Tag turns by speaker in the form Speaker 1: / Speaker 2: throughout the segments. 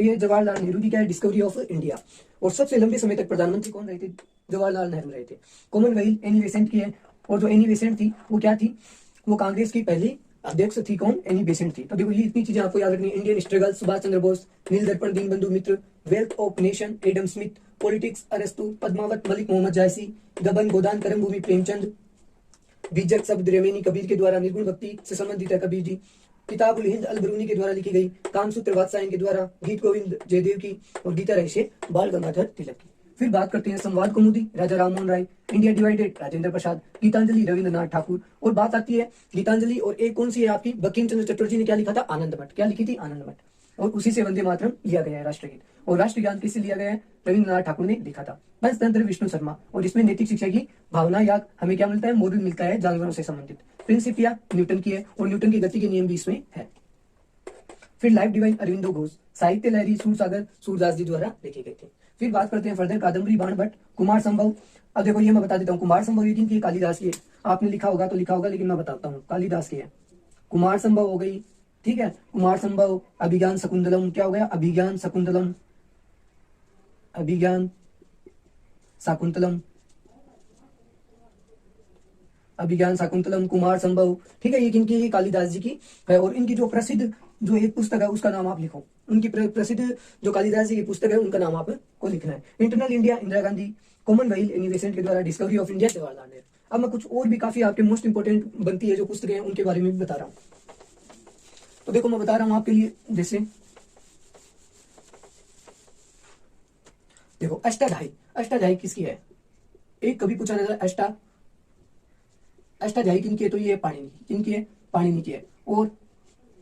Speaker 1: ये जवाहरलाल नेहरू की क्या है, डिस्कवरी ऑफ इंडिया। और सबसे लंबे समय तक प्रधानमंत्री कौन रहे थे, जवाहरलाल नेहरू रहे थे। कॉमनवेल्थ एनी बेसेंट की है, और जो एनी बेसेंट थी वो क्या थी, वो कांग्रेस की पहली अध्यक्ष थी। कौन, एनी बेसेंट थी। तो देखो ये इतनी चीजें आपको याद रखनी है। Indian struggle, Subhash Chandra Bose, Neel Darpan, Dinabandhu Mitra, wealth of nation, Adam Smith, politics अरस्तु, पद्मावत, मलिक मोहम्मद जायसी, गबन गोदान, करम भूमि प्रेमचंद, बीजक शब्द रेमेनी कबीर के द्वारा, निर्गुण भक्ति से संबंधित है कबीर जी, किताबुल हिंद अल बरूनी के द्वारा लिखी गई, कामसूत्र बादशाह के द्वारा, गीत गोविंद जयदेव की, और गीता रहस्य बाल गंगाधर तिलक की। फिर बात करते हैं संवाद कौमुदी, राजा राममोहन राय, इंडिया डिवाइडेड, राजेंद्र प्रसाद, गीतांजलि, रविंद्रनाथ ठाकुर। और बात आती है गीतांजलि, और एक कौन सी है आपकी, बंकिम चंद्र चटर्जी ने क्या लिखा था, आनंद मठ। क्या लिखी थी, आनंद मठ। और उसी से वंदे मातरम लिया गया है राष्ट्रगीत। और राष्ट्रगान किससे लिया गया है, रविंद्रनाथ ठाकुर ने लिखा था। पंचतंत्र विष्णु शर्मा। और इसमें नैतिक शिक्षा की भावना या हमें क्या मिलता है, मॉडल मिलता है जानवरों से संबंधित। प्रिंसिपिया न्यूटन की है, और न्यूटन की गति के नियम भी इसमें है। फिर लाइफ डिवाइन अरविंदो घोष, साहित्य लहरी सूरसागर सूरदास जी द्वारा लिखे गए थे। फिर बात करते हैं फर्दर कादम्बरी बाण भट्ट, कुमार संभव। अब देखो ये मैं बता देता हूँ, कुमार संभव ये किनकी, कालिदास की है। आपने लिखा होगा तो लिखा होगा, लेकिन मैं बताता हूँ, कालिदास की है। कुमार संभव हो गई, ठीक है। कुमार संभव, अभिज्ञान शकुंतलम, क्या हो गया, अभिज्ञान शकुंतलम, अभिज्ञान शाकुंतलम, अभिज्ञान शाकुंतलम, कुमार संभव, ठीक है। ये किनकी है, कालिदास जी की है। और इनकी जो प्रसिद्ध जो एक पुस्तक है उसका नाम आप लिखो, उनकी प्रसिद्ध जो कालिदास जी की पुस्तक है उनका नाम आपको लिखना है। Internal India, Indira Gandhi, Commonwealth Annie Besant के द्वारा, discovery of India, Jawaharlal Nehru. अब मैं कुछ और भी काफी आपके मोस्ट इंपोर्टेंट बनती है जो पुस्तकें हैं उनके बारे में भी बता रहा हूँ। तो देखो मैं बता रहा हूँ आपके लिए, जैसे देखो अष्टाध्यायी, अष्टाध्यायी किसकी है, एक कभी पूछा जाता है अष्टाध्यायी किनकी है, तो ये पाणिनि की, किनकी है, पाणिनि की है। और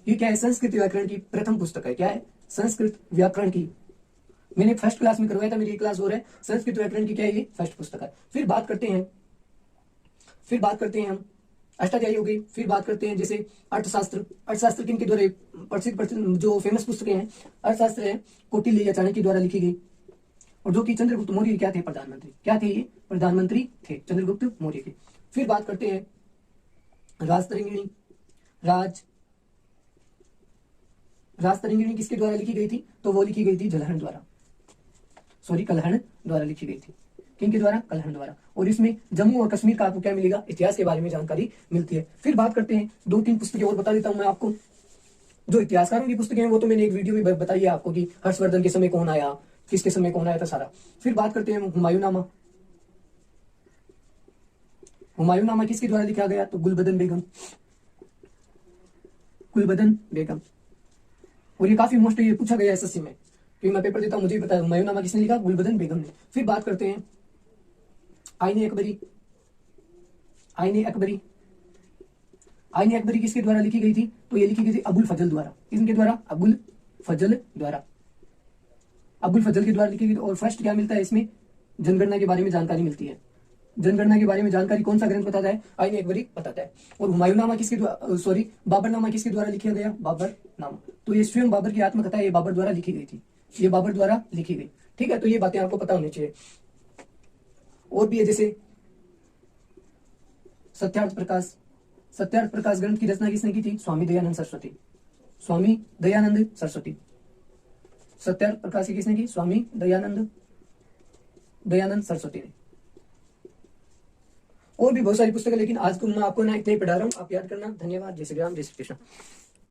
Speaker 1: ये क्या है, संस्कृत व्याकरण की प्रथम पुस्तक है। क्या है, संस्कृत व्याकरण की, मैंने फर्स्ट क्लास में करवाया था, मेरी क्लास हो रहा है, संस्कृत व्याकरण की क्या है, ये फर्स्ट पुस्तक है। फिर बात करते हैं हम अष्टाध्यायी हो गई। फिर बात करते हैं जैसे अर्थशास्त्र, अर्थशास्त्र किनके द्वारा, प्रसिद्ध जो फेमस पुस्तकें हैं, अर्थशास्त्र है कौटिल्य या चाणक्य द्वारा लिखी गई। और जो कि चंद्रगुप्त मौर्य क्या थे, प्रधानमंत्री, क्या थे ये, प्रधानमंत्री थे चंद्रगुप्त मौर्य के। फिर बात करते हैं राजतरंगिणी, राजतरंगिणी किसके द्वारा लिखी गई थी, तो वो लिखी गई थी कलहण द्वारा लिखी गई थी। किनके द्वारा, कलहण द्वारा। और इसमें जम्मू और कश्मीर का आपको क्या मिलेगा, इतिहास के बारे में जानकारी मिलती है। फिर बात करते हैं, दो तीन पुस्तकें और बता देता हूं मैं आपको। जो इतिहासकारों की पुस्तकें हैं वो तो मैंने एक वीडियो में बताई है आपको कि हर्षवर्धन के समय कौन आया, किसके समय कौन आया था सारा। फिर बात करते हैं हुमायूंनामा, हुमायूंनामा किसके द्वारा लिखा गया, तो गुलबदन बेगम। और ये काफी मोस्ट ये पूछा गया एसएससी में, क्योंकि मैं पेपर देता हूं, मुझे भी पता है हुमायूंनामा किसने लिखा, गुलबदन बेगम ने। फिर बात करते हैं आईने अकबरी किसके द्वारा लिखी गई थी, तो ये लिखी गई थी अबुल फजल द्वारा। किसके द्वारा, अबुल फजल के द्वारा लिखी गई। और फर्स्ट क्या मिलता है इसमें, जनगणना के बारे में जानकारी मिलती है। जनगणना के बारे में जानकारी कौन सा ग्रंथ बताता है, आईने अकबरी बताता है। और हुमायूंनामा किसके द्वारा, बाबरनामा किसके द्वारा लिखा गया, बाबरनामा। तो ये स्वयं बाबर की आत्मकथा ये बाबर द्वारा लिखी गई थी, ये बाबर द्वारा लिखी गई, ठीक है। तो ये बातें आपको पता होनी चाहिए। और भी है जैसे सत्यार्थ प्रकाश ग्रंथ की रचना किसने की थी, स्वामी दयानंद सरस्वती। सत्यार्थ प्रकाश की किसने की, स्वामी दयानंद सरस्वती ने। और भी बहुत सारी पुस्तकें, लेकिन आज को मैं आपको ना इतने ही पढ़ा रहा हूँ, आप याद करना। धन्यवाद। जय श्री राम, जय श्री कृष्ण।